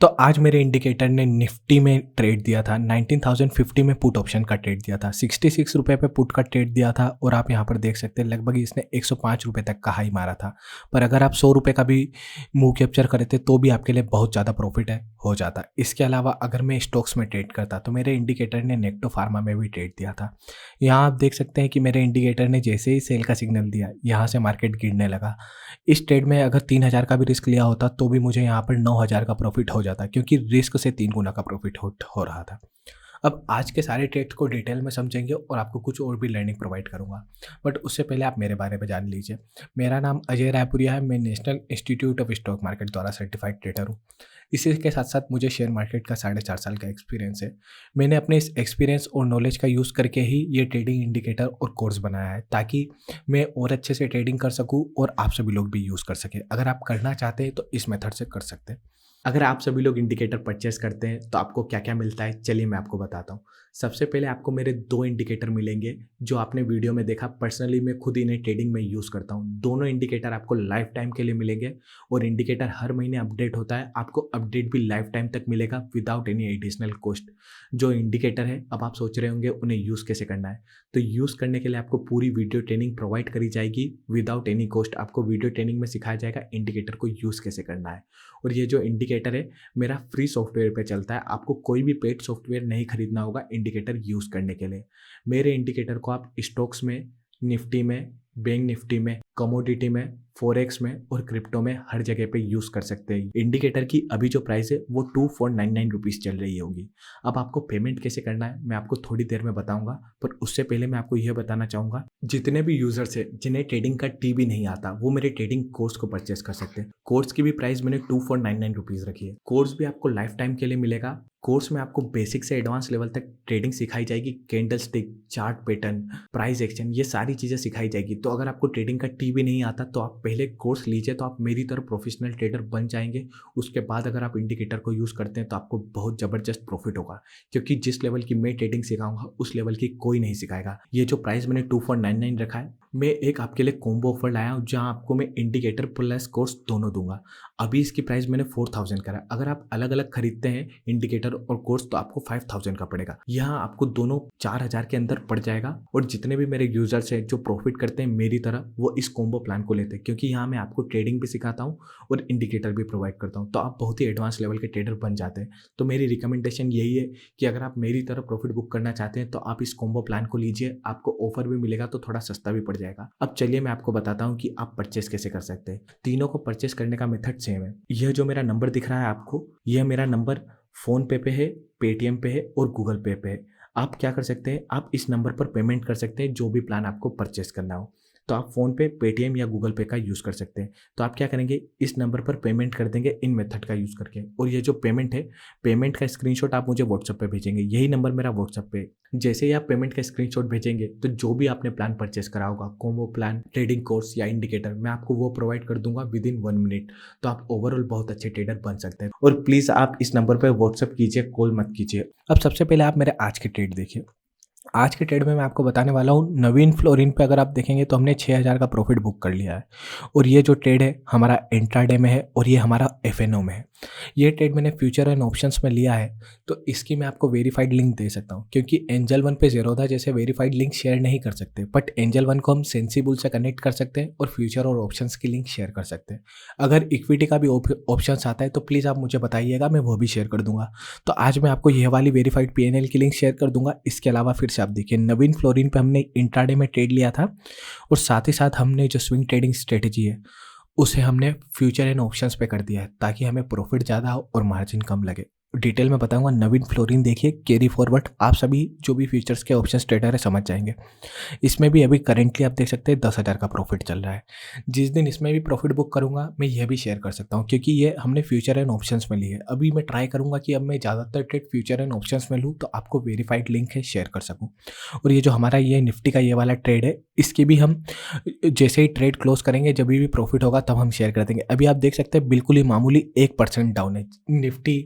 तो आज मेरे इंडिकेटर ने निफ्टी में ट्रेड दिया था, 19,050 में पुट ऑप्शन का ट्रेड दिया था, 66 रुपये पे पुट का ट्रेड दिया था और आप यहाँ पर देख सकते हैं लगभग इसने 105 रुपये तक का हाई मारा था। पर अगर आप 100 रुपये का भी मूव कैप्चर करे थे तो भी आपके लिए बहुत ज़्यादा प्रॉफिट हो जाता। इसके अलावा अगर मैं स्टॉक्स में ट्रेड करता तो मेरे इंडिकेटर ने नेक्टो फार्मा में भी ट्रेड दिया था। यहाँ आप देख सकते हैं कि मेरे इंडिकेटर ने जैसे ही सेल का सिग्नल दिया, यहाँ से मार्केट गिरने लगा। इस ट्रेड में अगर 3,000 का भी रिस्क लिया होता तो भी मुझे यहाँ पर 9,000 का प्रॉफिट हो जाता, क्योंकि रिस्क से 3 गुना का प्रॉफिट हो रहा था। अब आज के सारे ट्रेड्स को डिटेल में समझेंगे और आपको कुछ और भी लर्निंग प्रोवाइड करूंगा, बट उससे पहले आप मेरे बारे में जान लीजिए। मेरा नाम अजय रायपुरिया है, मैं national institute of stock market द्वारा सर्टिफाइड ट्रेडर हूँ। इसी के साथ साथ मुझे शेयर मार्केट का 4.5 साल का एक्सपीरियंस है। मैंने अपने इस एक्सपीरियंस और नॉलेज का यूज़ करके ही ये ट्रेडिंग इंडिकेटर और कोर्स बनाया है, ताकि मैं और अच्छे से ट्रेडिंग कर सकूँ और आप सभी लोग भी यूज़ कर सकें। अगर आप करना चाहते हैं तो इस मेथड से कर सकते हैं। अगर आप सभी लोग इंडिकेटर परचेस करते हैं तो आपको क्या क्या मिलता है, चलिए मैं आपको बताता हूँ। सबसे पहले आपको मेरे 2 इंडिकेटर मिलेंगे जो आपने वीडियो में देखा। पर्सनली मैं खुद इन्हें ट्रेडिंग में यूज़ करता हूँ। दोनों इंडिकेटर आपको लाइफ टाइम के लिए मिलेंगे और इंडिकेटर हर महीने अपडेट होता है। आपको अपडेट भी लाइफ टाइम तक मिलेगा विदाउट एनी एडिशनल कॉस्ट। जो इंडिकेटर है, अब आप सोच रहे होंगे उन्हें यूज़ कैसे करना है, तो यूज़ करने के लिए आपको पूरी वीडियो ट्रेनिंग प्रोवाइड करी जाएगी विदाउट एनी कॉस्ट। आपको वीडियो ट्रेनिंग में सिखाया जाएगा इंडिकेटर को यूज़ कैसे करना है। और ये जो इंडिकेटर है मेरा फ्री सॉफ्टवेयर पे चलता है, आपको कोई भी पेड सॉफ्टवेयर नहीं खरीदना होगा इंडिकेटर यूज़ करने के लिए। मेरे इंडिकेटर को आप स्टॉक्स में, निफ्टी में, बैंक निफ्टी में, कमोडिटी में, फॉरेक्स में और क्रिप्टो में हर जगह पे यूज़ कर सकते हैं। इंडिकेटर की अभी जो प्राइस है वो 2499 रुपीज़ चल रही होगी। अब आपको पेमेंट कैसे करना है मैं आपको थोड़ी देर में बताऊंगा, पर उससे पहले मैं आपको यह बताना चाहूँगा, जितने भी यूज़र्स है जिन्हें ट्रेडिंग का टी भी नहीं आता वो मेरे ट्रेडिंग कोर्स को परचेस कर सकते हैं। कोर्स की भी प्राइस मैंने 2499 रुपीज़ रखी है। कोर्स भी आपको लाइफ टाइम के लिए मिलेगा। कोर्स में आपको बेसिक से एडवांस लेवल तक ट्रेडिंग सिखाई जाएगी। Candle stick, chart pattern, price action, ये सारी चीज़ें सिखाई जाएगी। तो अगर आपको ट्रेडिंग का टी भी नहीं आता तो आप पहले कोर्स लीजिए, तो आप मेरी तरह प्रोफेशनल ट्रेडर बन जाएंगे। उसके बाद अगर आप इंडिकेटर को यूज़ करते हैं तो आपको बहुत ज़बरदस्त प्रॉफिट होगा, क्योंकि जिस लेवल की मैं ट्रेडिंग सिखाऊंगा उस लेवल की कोई नहीं सिखाएगा। ये जो प्राइस मैंने 2499 रखा है, मैं एक आपके लिए कॉम्बो ऑफर लाया हूँ जहाँ आपको मैं इंडिकेटर प्लस कोर्स दोनों दूंगा। अभी इसकी प्राइस मैंने 4000 करा। अगर आप अलग अलग खरीदते हैं इंडिकेटर और कोर्स तो आपको 5000 का पड़ेगा। यहाँ आपको दोनों 4000 के अंदर पड़ जाएगा। और जितने भी मेरे यूजर्स हैं जो प्रॉफिट करते हैं मेरी तरह, वो इस कॉम्बो प्लान को लेते हैं, क्योंकि यहाँ मैं आपको ट्रेडिंग भी सिखाता हूँ और इंडिकेटर भी प्रोवाइड करता हूँ। तो आप बहुत ही एडवांस लेवल के ट्रेडर बन जाते हैं। तो मेरी रिकमेंडेशन यही है कि अगर आप मेरी तरह प्रॉफिट बुक करना चाहते हैं तो आप इस कॉम्बो प्लान को लीजिए। आपको ऑफर भी मिलेगा तो थोड़ा सस्ता भी पड़ जाएगा। अब चलिए मैं आपको बताता हूँ कि आप परचेस कैसे कर सकते हैं। तीनों को परचेस करने का मेथड सेम है। यह जो मेरा नंबर दिख रहा है आपको, यह मेरा नंबर फ़ोन पे है, पेटीएम पे है और गूगल पे है। आप क्या कर सकते हैं, आप इस नंबर पर पेमेंट कर सकते हैं जो भी प्लान आपको परचेस करना हो। तो आप फ़ोन पे, पेटीएम या गूगल पे का यूज़ कर सकते हैं। तो आप क्या करेंगे, इस नंबर पर पेमेंट कर देंगे इन मेथड का यूज़ करके। और ये जो पेमेंट है, पेमेंट का स्क्रीनशॉट आप मुझे व्हाट्सएप पे भेजेंगे। यही नंबर मेरा व्हाट्सएप पे। जैसे ही आप पेमेंट का स्क्रीनशॉट भेजेंगे तो जो भी आपने प्लान परचेस करा होगा, कॉम्बो प्लान, ट्रेडिंग कोर्स या इंडिकेटर, मैं आपको वो प्रोवाइड कर दूंगा विदिन 1 मिनट। तो आप ओवरऑल बहुत अच्छे ट्रेडर बन सकते हैं। और प्लीज़ आप इस नंबर पर व्हाट्सएप कीजिए, कॉल मत कीजिए। अब सबसे पहले आप मेरे आज के ट्रेड देखिए। आज के ट्रेड में मैं आपको बताने वाला हूँ, नवीन फ्लोरिन पे अगर आप देखेंगे तो हमने 6000 का प्रॉफिट बुक कर लिया है। और ये जो ट्रेड है हमारा इंट्राडे में है और ये हमारा एफएनओ में है। ये ट्रेड मैंने फ्यूचर एंड ऑप्शंस में लिया है, तो इसकी मैं आपको वेरीफाइड लिंक दे सकता हूँ, क्योंकि एंजल वन पे ज़ेरोधा जैसे वेरीफाइड लिंक शेयर नहीं कर सकते, बट एंजल वन को हम सेंसिबल से कनेक्ट कर सकते हैं और फ्यूचर और ऑप्शंस की लिंक शेयर कर सकते हैं। अगर इक्विटी का भी ऑप्शंस आता है तो प्लीज़ आप मुझे बताइएगा, मैं वो भी शेयर कर दूंगा। तो आज मैं आपको यह वाली वेरीफाइड पीएनएल की लिंक शेयर कर दूंगा। इसके अलावा फिर से आप देखिए, नवीन फ्लोरिन पे हमने इंट्राडे में ट्रेड लिया था और साथ ही साथ हमने जो स्विंग ट्रेडिंग स्ट्रेटेजी है उसे हमने फ्यूचर एंड ऑप्शंस पे कर दिया है, ताकि हमें प्रॉफिट ज़्यादा हो और मार्जिन कम लगे। डिटेल में बताऊंगा। नवीन फ्लोरिन देखिए, कैरी फॉरवर्ड, आप सभी जो भी फ्यूचर्स के ऑप्शंस ट्रेडर है समझ जाएंगे। इसमें भी अभी करेंटली आप देख सकते हैं 10,000 का प्रॉफिट चल रहा है। जिस दिन इसमें भी प्रॉफिट बुक करूंगा मैं यह भी शेयर कर सकता हूं, क्योंकि ये हमने फ्यूचर एंड ऑप्शंस में ली है। अभी मैं ट्राई करूंगा कि अब मैं ज़्यादातर ट्रेड फ्यूचर एंड ऑप्शंस में लूँ तो आपको वेरीफाइड लिंक है शेयर कर सकूँ। और ये जो हमारा ये निफ्टी का ये वाला ट्रेड है, इसकी भी हम जैसे ही ट्रेड क्लोज करेंगे, जब भी प्रॉफिट होगा तब हम शेयर कर देंगे। अभी आप देख सकते हैं बिल्कुल ही मामूली 1% डाउन है निफ्टी,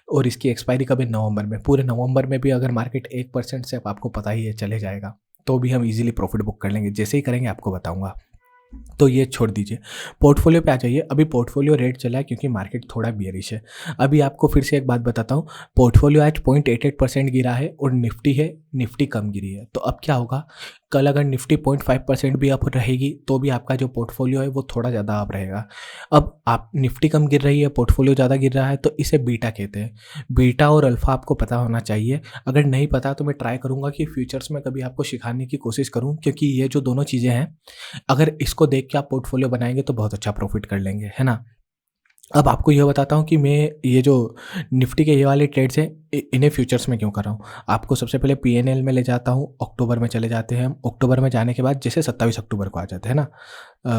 और इसकी एक्सपायरी कब है, नवंबर में। पूरे नवंबर में भी अगर मार्केट 1% से, आपको पता ही है, चले जाएगा तो भी हम इजीली प्रॉफिट बुक कर लेंगे। जैसे ही करेंगे आपको बताऊंगा। तो ये छोड़ दीजिए। पोर्टफ़ोलियो पे आ जाइए। अभी पोर्टफ़ोलियो रेट चला है क्योंकि मार्केट थोड़ा बेयरिश है। अभी आपको फिर से एक बात बताता हूँ, पोर्टफ़ोलियो आज 0.88% गिरा है और निफ्टी कम गिरी है। तो अब क्या होगा, कल अगर निफ्टी 0.5% भी अप रहेगी तो भी आपका जो पोर्टफ़ोलियो है वो थोड़ा ज़्यादा अप रहेगा। अब आप निफ्टी कम गिर रही है, पोर्टफ़ोलियो ज़्यादा गिर रहा है, तो इसे बीटा कहते हैं। बीटा और अल्फ़ा आपको पता होना चाहिए। अगर नहीं पता तो मैं ट्राई करूँगा कि फ्यूचर्स में कभी आपको सिखाने की कोशिश करूँ, क्योंकि ये जो दोनों चीज़ें हैं, अगर इसको देख के आप पोर्टफोलियो बनाएँगे तो बहुत अच्छा प्रॉफ़िट कर लेंगे, है ना? अब आपको ये बताता हूँ कि मैं ये जो निफ्टी के ये वाले ट्रेड्स हैं, इन्हें फ्यूचर्स में क्यों कर रहा हूँ। आपको सबसे पहले पीएनएल में ले जाता हूँ, अक्टूबर में चले जाते हैं हम। अक्टूबर में जाने के बाद जैसे 27 अक्टूबर को आ जाते हैं ना,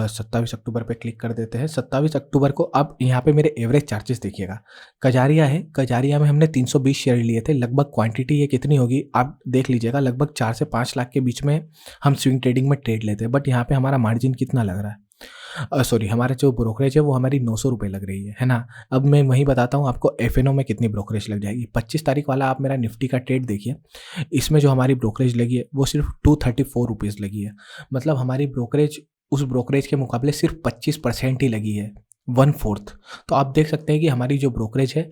27 अक्टूबर पे क्लिक कर देते हैं। 27 अक्टूबर को अब यहाँ पे मेरे एवरेज चार्जेस देखिएगा। कजारिया है, कजारिया में हमने 320 शेयर लिए थे। लगभग क्वांटिटी ये कितनी होगी आप देख लीजिएगा, लगभग 4 से 5 लाख के बीच में हम स्विंग ट्रेडिंग में ट्रेड लेते हैं। बट यहाँ पे हमारा मार्जिन कितना लग रहा है, सॉरी, हमारा जो ब्रोकरेज है वो हमारी 900 रुपये लग रही है ना। अब मैं वहीं बताता हूँ आपको एफएनओ में कितनी ब्रोकरेज लग जाएगी। 25 तारीख वाला आप मेरा निफ्टी का ट्रेड देखिए, इसमें जो हमारी ब्रोकरेज लगी है वो सिर्फ 234 रुपीज़ लगी है। मतलब हमारी ब्रोकरेज उस ब्रोकरेज के मुकाबले सिर्फ 25% ही लगी है, 1/4। तो आप देख सकते हैं कि हमारी जो ब्रोकरेज है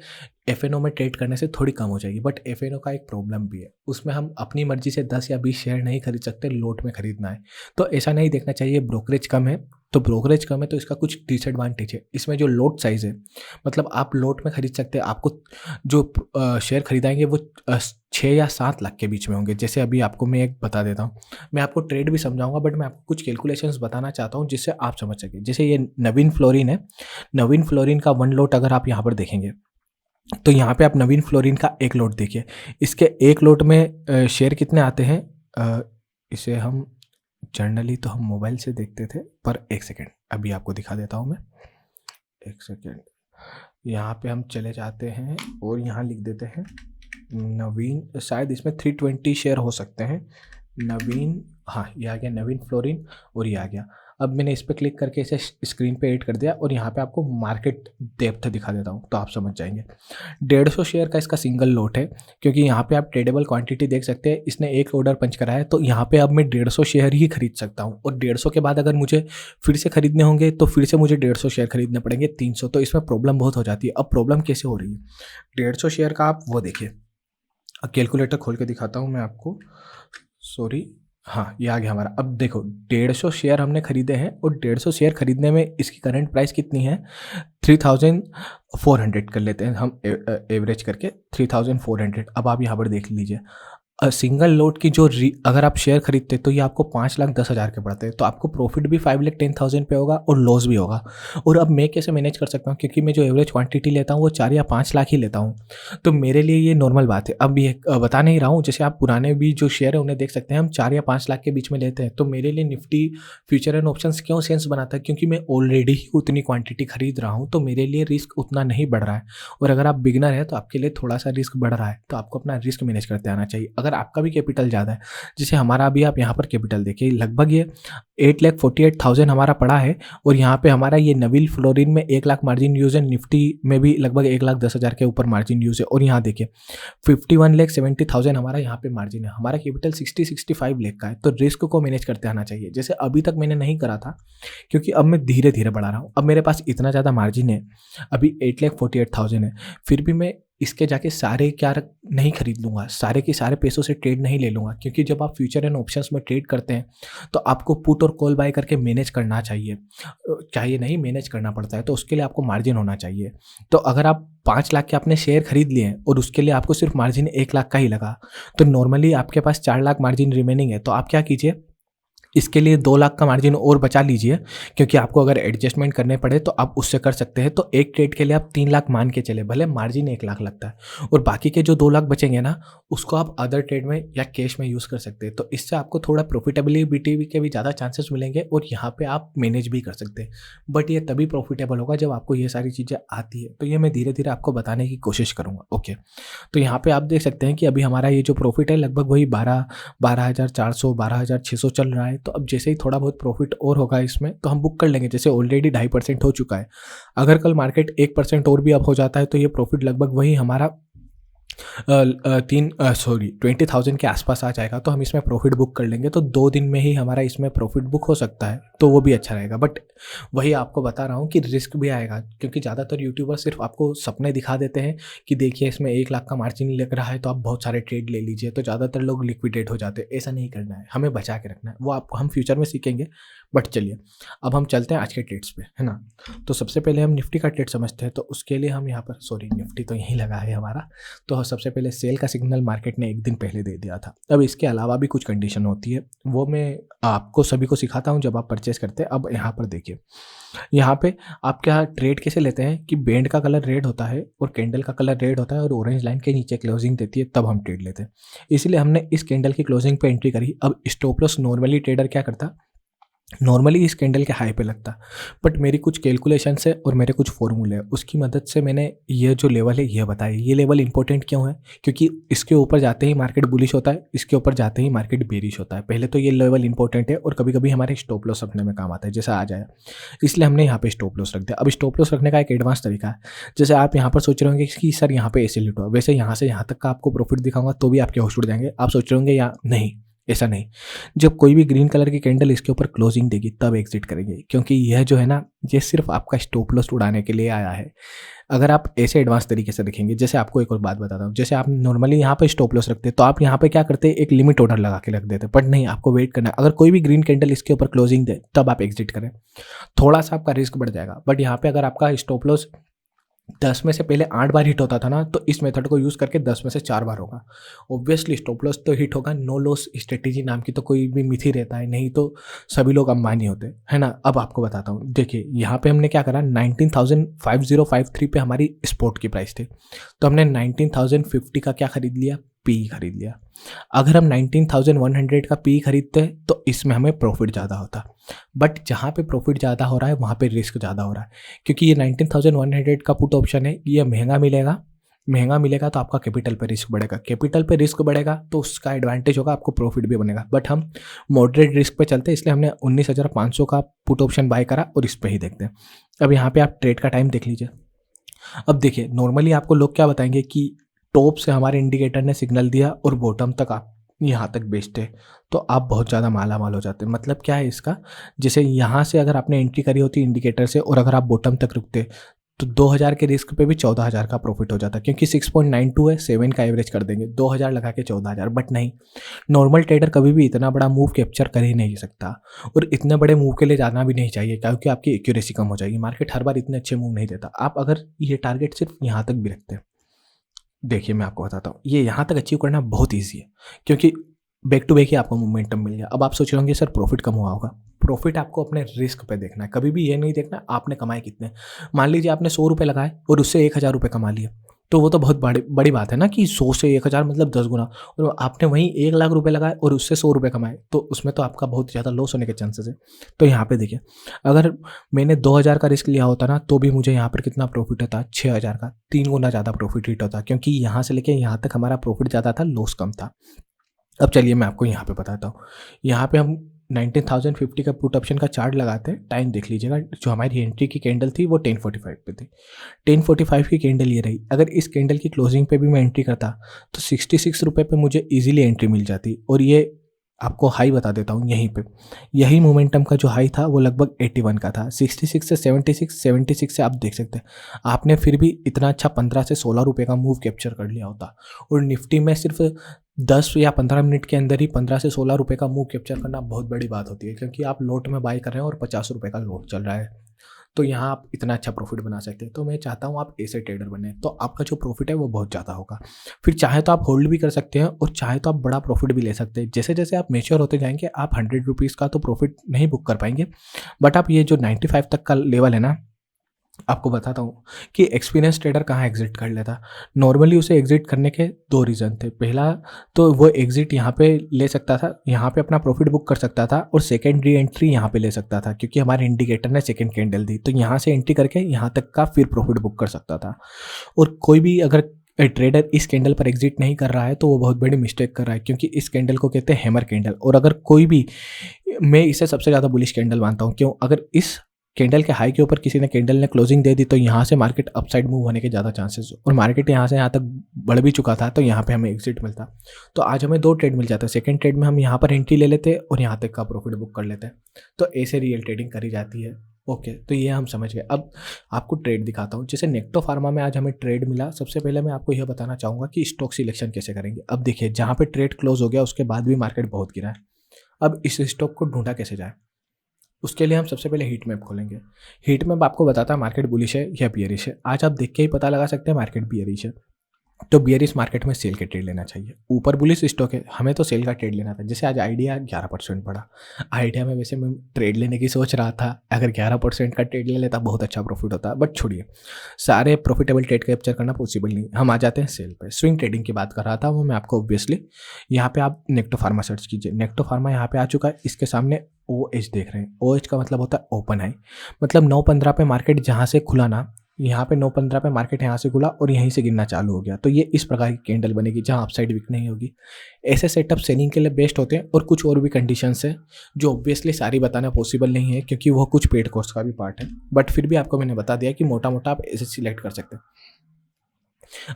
एफएनओ में ट्रेड करने से थोड़ी कम हो जाएगी। बट एफएनओ का एक प्रॉब्लम भी है, उसमें हम अपनी मर्जी से 10 या 20 शेयर नहीं खरीद सकते, लोट में खरीदना है। तो ऐसा नहीं देखना चाहिए ब्रोकरेज कम है तो ब्रोकरेज कम है तो इसका कुछ डिसएडवांटेज है। इसमें जो लोट साइज़ है, मतलब आप लोट में खरीद सकते हैं। आपको जो शेयर खरीदाएंगे वो 6 या 7 लाख के बीच में होंगे। जैसे अभी आपको मैं एक बता देता हूँ, मैं आपको ट्रेड भी समझाऊंगा बट मैं आपको कुछ कैलकुलेशंस बताना चाहता हूँ जिससे आप समझ सकें। जैसे ये नवीन फ्लोरिन है, नवीन फ्लोरिन का 1 लोट अगर आप यहाँ पर देखेंगे तो यहाँ पे आप नवीन फ्लोरिन का 1 लोट देखिए। इसके 1 लोट में शेयर कितने आते हैं, इसे हम जनरली तो हम मोबाइल से देखते थे, पर एक सेकेंड अभी आपको दिखा देता हूँ मैं। एक सेकेंड, यहाँ पे हम चले जाते हैं और यहाँ लिख देते हैं नवीन। शायद इसमें 320 शेयर हो सकते हैं। नवीन, हाँ ये आ गया नवीन फ्लोरिन और ये आ गया। अब मैंने इस पर क्लिक करके इसे स्क्रीन पे ऐड कर दिया और यहाँ पे आपको मार्केट डेप्थ दिखा देता हूँ तो आप समझ जाएंगे। 150 शेयर का इसका सिंगल लोट है, क्योंकि यहाँ पे आप ट्रेडेबल क्वांटिटी देख सकते हैं। इसने एक ऑर्डर पंच करा है तो यहाँ पे अब मैं 150 शेयर ही खरीद सकता हूँ, और 150 के बाद अगर मुझे फिर से खरीदने होंगे तो फिर से मुझे 150 शेयर खरीदने पड़ेंगे, 300। तो इसमें प्रॉब्लम बहुत हो जाती है। अब प्रॉब्लम कैसे हो रही है, 150 शेयर का आप वो देखिए, कैलकुलेटर खोल के दिखाता हूँ मैं आपको, सॉरी, हाँ ये आ गया हमारा। अब देखो 150 शेयर हमने खरीदे हैं और 150 शेयर खरीदने में इसकी करंट प्राइस कितनी है, 3400 कर लेते हैं हम एवरेज करके 3400। अब आप यहाँ पर देख लीजिए, सिंगल लोट की जो अगर आप शेयर खरीदते तो ये आपको 5,10,000 के पड़ते हैं। तो आपको प्रॉफिट भी 5,10,000 पे होगा और लॉस भी होगा। और अब मैं कैसे मैनेज कर सकता हूँ, क्योंकि मैं जो एवरेज क्वांटिटी लेता हूँ वो 4 या 5 लाख ही लेता हूँ, तो मेरे लिए ये नॉर्मल बात है। अब ये बता नहीं रहा हूँ, जैसे आप पुराने भी जो शेयर है उन्हें देख सकते हैं, हम 4 या 5 लाख के बीच में लेते हैं। तो मेरे लिए निफ्टी फ्यूचर एंड ऑप्शंस क्यों सेंस बनाता है, क्योंकि मैं ऑलरेडी ही उतनी क्वांटिटी खरीद रहा हूँ, तो मेरे लिए रिस्क उतना नहीं बढ़ रहा है। और अगर आप बिगनर है तो आपके लिए थोड़ा सा रिस्क बढ़ रहा है, तो आपको अपना रिस्क मैनेज करते आना चाहिए। अगर आपका भी कैपिटल ज़्यादा है, जैसे हमारा अभी आप यहाँ पर कैपिटल देखिए, लगभग ये 8,48,000 हमारा पड़ा है, और यहाँ पे हमारा ये नवीन फ्लोरिन में 1 लाख मार्जिन यूज़ है, निफ्टी में भी लगभग 1,10,000 के ऊपर मार्जिन यूज़ है, और यहाँ देखिए 51,70,000 हमारा यहाँ पे मार्जिन है। हमारा कैपिटल 60-65 लाख का है, तो रिस्क को मैनेज करते आना चाहिए। जैसे अभी तक मैंने नहीं करा था, क्योंकि अब मैं धीरे धीरे बढ़ा रहा हूँ। अब मेरे पास इतना ज़्यादा मार्जिन है, अभी 8,48,000 है, फिर भी मैं इसके जाके सारे क्या नहीं खरीद लूँगा, सारे के सारे पैसों से ट्रेड नहीं ले लूँगा, क्योंकि जब आप फ्यूचर एंड ऑप्शंस में ट्रेड करते हैं तो आपको पुट और कॉल बाय करके मैनेज करना चाहिए नहीं, मैनेज करना पड़ता है, तो उसके लिए आपको मार्जिन होना चाहिए। तो अगर आप 5 लाख के आपने शेयर खरीद लिए हैं और उसके लिए आपको सिर्फ मार्जिन 1 लाख का ही लगा, तो नॉर्मली आपके पास 4 लाख मार्जिन रिमेनिंग है, तो आप क्या कीजिए, इसके लिए 2 लाख का मार्जिन और बचा लीजिए, क्योंकि आपको अगर एडजस्टमेंट करने पड़े तो आप उससे कर सकते हैं। तो एक ट्रेड के लिए आप 3 लाख मान के चले, भले मार्जिन 1 लाख लगता है, और बाकी के जो 2 लाख बचेंगे ना, उसको आप अदर ट्रेड में या कैश में यूज़ कर सकते हैं। तो इससे आपको थोड़ा प्रॉफिटेबिलिटी के भी ज़्यादा चांसेस मिलेंगे, और यहाँ पे आप मैनेज भी कर सकते हैं। बट ये तभी प्रॉफिटेबल होगा जब आपको ये सारी चीज़ें आती है। तो ये मैं धीरे धीरे आपको बताने की कोशिश करूँगा। ओके, तो यहाँ पे आप देख सकते हैं कि अभी हमारा ये जो प्रॉफिट है लगभग वही 12,400 12,600 चल रहा है। तो अब जैसे ही थोड़ा बहुत प्रॉफिट और होगा इसमें तो हम बुक कर लेंगे। जैसे ऑलरेडी 2.5% हो चुका है, अगर कल मार्केट 1% और भी अप हो जाता है तो ये प्रॉफिट लगभग वही हमारा सॉरी 20,000 के आसपास आ जाएगा तो हम इसमें प्रॉफिट बुक कर लेंगे, तो 2 दिन में ही हमारा इसमें प्रॉफिट बुक हो सकता है, तो वो भी अच्छा रहेगा। बट वही आपको बता रहा हूँ कि रिस्क भी आएगा, क्योंकि ज़्यादातर यूट्यूबर सिर्फ आपको सपने दिखा देते हैं कि देखिए इसमें 1 लाख का मार्जिन लग रहा है तो आप बहुत सारे ट्रेड ले लीजिए, तो ज़्यादातर लोग लिक्विडेट हो जाते हैं। ऐसा नहीं करना है, हमें बचा के रखना है, वो आपको हम फ्यूचर में सीखेंगे। बट चलिए अब हम चलते हैं आज के ट्रेड्स पे, है ना। तो सबसे पहले हम निफ्टी का ट्रेड समझते हैं, तो उसके लिए हम यहाँ पर, सॉरी निफ्टी तो यहीं लगा है हमारा, तो सबसे पहले सेल का सिग्नल मार्केट ने 1 दिन पहले दे दिया था। अब इसके अलावा भी कुछ कंडीशन होती है, वो मैं आपको सभी को सिखाता हूँ जब आप परचेस करते हैं। अब यहाँ पर देखिए, यहाँ पे आप क्या ट्रेड कैसे लेते हैं कि बैंड का कलर रेड होता है और कैंडल का कलर रेड होता है और ऑरेंज लाइन के नीचे क्लोजिंग देती है, तब हम ट्रेड लेते हैं। इसलिए हमने इस कैंडल की क्लोजिंग पे एंट्री करी। अब स्टॉप लॉस नॉर्मली ट्रेडर क्या करता, नॉर्मली इस कैंडल के हाई पे लगता, बट मेरी कुछ कैलकुलेशंस है और मेरे कुछ फॉर्मूले हैं, उसकी मदद से मैंने ये जो लेवल है ये बताया। ये लेवल इंपॉर्टेंट क्यों है, क्योंकि इसके ऊपर जाते ही मार्केट बुलिश होता है, इसके ऊपर जाते ही मार्केट बेरिश होता है। पहले तो ये लेवल इंपॉर्टेंट है और कभी कभी हमारे स्टॉप लॉस रखने में काम आता है, जैसा आ जाए, इसलिए हमने यहाँ पे स्टॉप लॉस रख दिया। अब स्टॉप लॉस रखने का एक एडवांस तरीका है, जैसे आप यहाँ पर सोच रहे होंगे कि सर यहाँ पे ऐसे लिट हुआ, वैसे यहाँ से यहाँ तक का आपको प्रॉफिट दिखाऊंगा तो भी आपके होश उड़ जाएंगे। आप सोच रहे होंगे या नहीं, ऐसा नहीं। जब कोई भी ग्रीन कलर की कैंडल इसके ऊपर क्लोजिंग देगी तब एग्जिट करेंगे, क्योंकि यह जो है ना, ये सिर्फ आपका स्टॉप लॉस उड़ाने के लिए आया है। अगर आप ऐसे एडवांस तरीके से देखेंगे, जैसे आपको एक और बात बताता हूँ, जैसे आप नॉर्मली यहाँ पर स्टॉप लॉस रखते हैं तो आप यहाँ पे क्या करते हैं, एक लिमिट ऑर्डर लगा के रख देते हैं, बट नहीं, आपको वेट करना है। अगर कोई भी ग्रीन कैंडल इसके ऊपर क्लोजिंग दे तब आप एग्जिट करें, थोड़ा सा आपका रिस्क बढ़ जाएगा। बट यहाँ पे अगर आपका स्टॉप लॉस 10 में से पहले 8 बार हिट होता था ना, तो इस मेथड को यूज़ करके 10 में से 4 बार होगा। ऑब्वियसली स्टॉप लॉस तो हिट होगा, नो लॉस स्ट्रेटेजी नाम की तो कोई भी मिथ ही रहता है, नहीं तो सभी लोग अंबानी होते, है ना। अब आपको बताता हूँ, देखिए यहाँ पे हमने क्या करा, 19,5053 पे हमारी स्पॉट की प्राइस थी, तो हमने 19,050 का क्या खरीद लिया, पी खरीद लिया। अगर हम 19,100 का पी खरीदते तो इसमें हमें प्रॉफिट ज़्यादा होता, बट जहाँ पे प्रॉफिट ज़्यादा हो रहा है वहाँ पे रिस्क ज़्यादा हो रहा है, क्योंकि ये 19,100 का पुट ऑप्शन है, ये महंगा मिलेगा। महंगा मिलेगा तो आपका कैपिटल पे रिस्क बढ़ेगा, कैपिटल पे रिस्क बढ़ेगा तो उसका एडवांटेज होगा, आपको प्रॉफिट भी बनेगा। बट हम मॉडरेट रिस्क पे चलते हैं, इसलिए हमने 19,500 का पुट ऑप्शन बाय करा और इस पे ही देखते हैं। अब यहाँ पे आप ट्रेड का टाइम देख लीजिए। अब देखिए, नॉर्मली आपको लोग क्या बताएंगे कि टॉप से हमारे इंडिकेटर ने सिग्नल दिया और बॉटम तक आप यहाँ तक बेचते, तो आप बहुत ज़्यादा माला माल हो जाते हैं। मतलब क्या है इसका, जैसे यहाँ से अगर आपने एंट्री करी होती इंडिकेटर से और अगर आप बॉटम तक रुकते तो 2,000 के रिस्क पे भी 14,000 का प्रॉफिट हो जाता, क्योंकि 6.92 है, 7 का एवरेज कर देंगे, 2,000 लगा के 14,000। बट नहीं, नॉर्मल ट्रेडर कभी भी इतना बड़ा मूव कैप्चर कर ही नहीं सकता, और इतने बड़े मूव के लिए जाना भी नहीं चाहिए, क्योंकि आपकी एक्यूरेसी कम हो जाएगी। मार्केट हर बार इतने अच्छे मूव नहीं देता। आप अगर ये टारगेट सिर्फ यहाँ तक भी रखते हैं, देखिए मैं आपको बताता हूँ, ये यहाँ तक अचीव करना बहुत ईजी है, क्योंकि बैक टू बैक ही आपको मोमेंटम मिल गया। अब आप सोच रहे होंगे सर प्रॉफिट कम हुआ होगा, प्रॉफिट आपको अपने रिस्क पे देखना है, कभी भी ये नहीं देखना आपने कमाए कितने। मान लीजिए आपने 100 रुपये लगाए और उससे 1,000 रुपये कमा लिए, तो वो तो बहुत बड़ी बात है ना, कि 100 से 1,000 मतलब 10 गुना। और आपने वहीं 1,00,000 रुपये लगाए और उससे 100 रुपये कमाए, तो उसमें तो आपका बहुत ज़्यादा लॉस होने के चांसेस है। तो यहाँ पे देखिए, अगर मैंने 2,000 का रिस्क लिया होता ना, तो भी मुझे यहाँ पर कितना प्रॉफिट होता, 6,000 का, 3 गुना ज़्यादा प्रॉफिट हिट होता, क्योंकि यहाँ से लेके यहाँ तक हमारा प्रॉफिट ज़्यादा था, लॉस कम था। अब चलिए मैं आपको यहाँ पे बताता हूँ। यहाँ पे हम 19,050 का पुट ऑप्शन का चार्ट लगाते हैं, टाइम देख लीजिएगा। जो हमारी एंट्री की कैंडल थी वो 10:45 पे थी, 10:45 की कैंडल ये रही। अगर इस कैंडल की क्लोजिंग पे भी मैं एंट्री करता तो 66 रुपये पे मुझे ईजिली एंट्री मिल जाती। और ये आपको हाई बता देता हूँ, यहीं पे यही मोमेंटम का जो हाई था वो लगभग 81 का था। 66 से 76 से आप देख सकते हैं आपने फिर भी इतना अच्छा 15 से 16 रुपये का मूव कैप्चर कर लिया होता। और निफ्टी में सिर्फ 10 या 15 मिनट के अंदर ही 15 से 16 रुपये का मूव कैप्चर करना बहुत बड़ी बात होती है, क्योंकि आप लोट में बाई कर रहे हैं और 50 रुपये का लोट चल रहा है, तो यहाँ आप इतना अच्छा प्रॉफिट बना सकते हैं। तो मैं चाहता हूँ आप ऐसे ट्रेडर बने, तो आपका जो प्रॉफिट है वो बहुत ज़्यादा होगा। फिर चाहे तो आप होल्ड भी कर सकते हैं और चाहे तो आप बड़ा प्रॉफिट भी ले सकते हैं। जैसे जैसे आप मेच्योर होते जाएंगे आप 100 रुपीज़ का तो प्रॉफिट नहीं बुक कर पाएंगे, बट आप ये जो 95 तक का लेवल है ना, आपको बताता हूँ कि एक्सपीरियंस ट्रेडर कहाँ एग्जिट कर लेता। नॉर्मली उसे एग्जिट करने के 2 रीज़न थे। पहला तो वो एग्जिट यहाँ पे ले सकता था, यहाँ पे अपना प्रॉफिट बुक कर सकता था, और सेकेंडरी एंट्री यहाँ पे ले सकता था, क्योंकि हमारे इंडिकेटर ने सेकेंड कैंडल दी, तो यहाँ से एंट्री करके यहाँ तक का फिर प्रॉफिट बुक कर सकता था। और कोई भी अगर ट्रेडर इस कैंडल पर एग्जिट नहीं कर रहा है तो वो बहुत बड़ी मिस्टेक कर रहा है, क्योंकि इस कैंडल को कहते हैं हैमर कैंडल। और अगर कोई भी, मैं इसे सबसे ज़्यादा बुलिश कैंडल मानता हूँ। क्यों? अगर इस कैंडल के हाई के ऊपर किसी ने कैंडल ने क्लोजिंग दे दी तो यहाँ से मार्केट अपसाइड मूव होने के ज़्यादा चांसेस, और मार्केट यहाँ से यहाँ तक बढ़ भी चुका था तो यहाँ पे हमें एग्जिट मिलता। तो आज हमें 2 ट्रेड मिल जाता। सेकंड ट्रेड में हम यहाँ पर एंट्री ले लेते और यहाँ तक का प्रॉफिट बुक कर लेते। तो ऐसे रियल ट्रेडिंग करी जाती है। ओके, तो ये हम समझ गए। अब आपको ट्रेड दिखाता हूँ। जैसे नेक्टो फार्मा में आज हमें ट्रेड मिला। सबसे पहले मैं आपको यह बताना चाहूँगा कि स्टॉक सिलेक्शन कैसे करेंगे। अब देखिए, जहाँ पे ट्रेड क्लोज हो गया उसके बाद भी मार्केट बहुत गिरा है। अब इस स्टॉक को ढूंढा कैसे जाए, उसके लिए हम सबसे पहले हीट मैप खोलेंगे। हीट मैप आपको बताता है मार्केट बुलिश है या बियरिश है। आज आप देख के ही पता लगा सकते हैं मार्केट बियरिश है, तो बियरिश मार्केट में सेल के ट्रेड लेना चाहिए। ऊपर बुलिश स्टॉक है, हमें तो सेल का ट्रेड लेना था। जैसे आज आइडिया 11% बढ़ा। आइडिया में वैसे मैं ट्रेड लेने की सोच रहा था, अगर 11% का ट्रेड ले लेता बहुत अच्छा प्रॉफिट होता, बट छोड़िए, सारे प्रॉफिटेबल ट्रेड कैप्चर करना पॉसिबल नहीं। हम आ जाते हैं सेल पे। स्विंग ट्रेडिंग की बात कर रहा था वो मैं आपको। ऑब्वियसली यहाँ पे आप नेक्टो फार्मा सर्च कीजिए। नेक्टो फार्मा यहाँ पे आ चुका है। इसके सामने OH देख रहे हैं। OH का मतलब होता है ओपन हाई, मतलब 9:15 पे मार्केट जहाँ से खुला ना, यहाँ पे 9:15 पे मार्केट यहाँ से खुला और यहीं से गिरना चालू हो गया। तो ये इस प्रकार की कैंडल बनेगी जहाँ अपसाइड वीक नहीं होगी। ऐसे सेटअप सेलिंग के लिए बेस्ट होते हैं। और कुछ और भी कंडीशंस है जो ऑब्वियसली सारी बताना पॉसिबल नहीं है क्योंकि वो कुछ पेड कोर्स का भी पार्ट है, बट फिर भी आपको मैंने बता दिया कि मोटा मोटा आप ऐसे सिलेक्ट कर सकते हैं।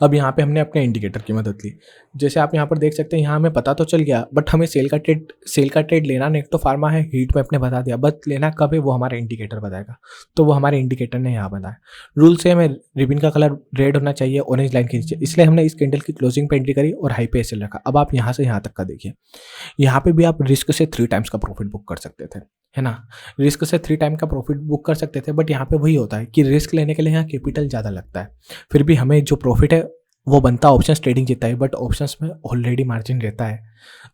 अब यहाँ पे हमने अपने इंडिकेटर की मदद ली। जैसे आप यहाँ पर देख सकते हैं, यहाँ हमें पता तो चल गया, बट हमें सेल का ट्रेड लेना नेक्टो फार्मा है। हीट में अपने बता दिया, बट लेना कब है वो हमारा इंडिकेटर बताएगा। तो वो हमारे इंडिकेटर ने यहाँ बताया। रूल से हमें रिबन का कलर रेड होना चाहिए ऑरेंज लाइन के नीचे, इसलिए हमने इस कैंडल की क्लोजिंग पे एंट्री करी और हाई पे सेल रखा। अब आप यहाँ से यहाँ तक का देखिए, यहाँ पे भी आप रिस्क से 3 टाइम्स का प्रॉफिट बुक कर सकते थे, है ना। रिस्क से 3 टाइम का प्रॉफिट बुक कर सकते थे, बट यहाँ पे वही होता है कि रिस्क लेने के लिए यहाँ कैपिटल ज़्यादा लगता है। फिर भी हमें जो प्रॉफिट है वो बनता ऑप्शंस ट्रेडिंग जितना है, बट ऑप्शंस में ऑलरेडी मार्जिन रहता है।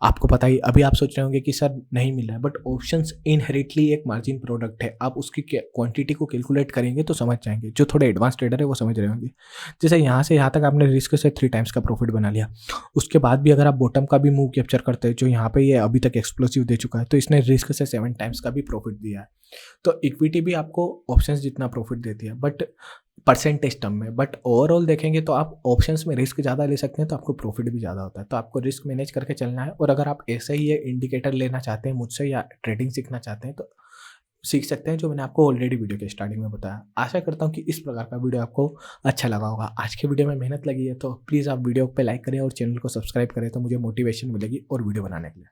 आपको पता ही, अभी आप सोच रहे होंगे कि सर नहीं मिल रहा है, बट ऑप्शंस इनहेरिटली एक मार्जिन प्रोडक्ट है। आप उसकी क्वांटिटी को कैलकुलेट करेंगे तो समझ जाएंगे। जो थोड़े एडवांस ट्रेडर है वो समझ रहे होंगे। जैसे यहाँ से यहाँ तक आपने रिस्क से 3 टाइम्स का प्रॉफिट बना लिया, उसके बाद भी अगर आप बॉटम का भी मूव कैप्चर करते हैं जो यहाँ पे ये अभी तक एक्सप्लोसिव दे चुका है, तो इसने रिस्क से 7 टाइम्स का भी प्रॉफिट दिया है। तो इक्विटी भी आपको ऑप्शंस जितना प्रॉफिट देती है, बट परसेंटेज टर्म में। बट ओवरऑल देखेंगे तो आप ऑप्शंस में रिस्क ज़्यादा ले सकते हैं तो आपको प्रॉफिट भी ज़्यादा होता है। तो आपको रिस्क मैनेज करके चलना है। और अगर आप ऐसे ही ये इंडिकेटर लेना चाहते हैं मुझसे या ट्रेडिंग सीखना चाहते हैं तो सीख सकते हैं, जो मैंने आपको ऑलरेडी वीडियो के स्टार्टिंग में बताया। आशा करता हूँ कि इस प्रकार का वीडियो आपको अच्छा लगा होगा। आज के वीडियो में मेहनत लगी है तो प्लीज़ आप वीडियो पे लाइक करें और चैनल को सब्सक्राइब करें, तो मुझे मोटिवेशन मिलेगी और वीडियो बनाने के लिए।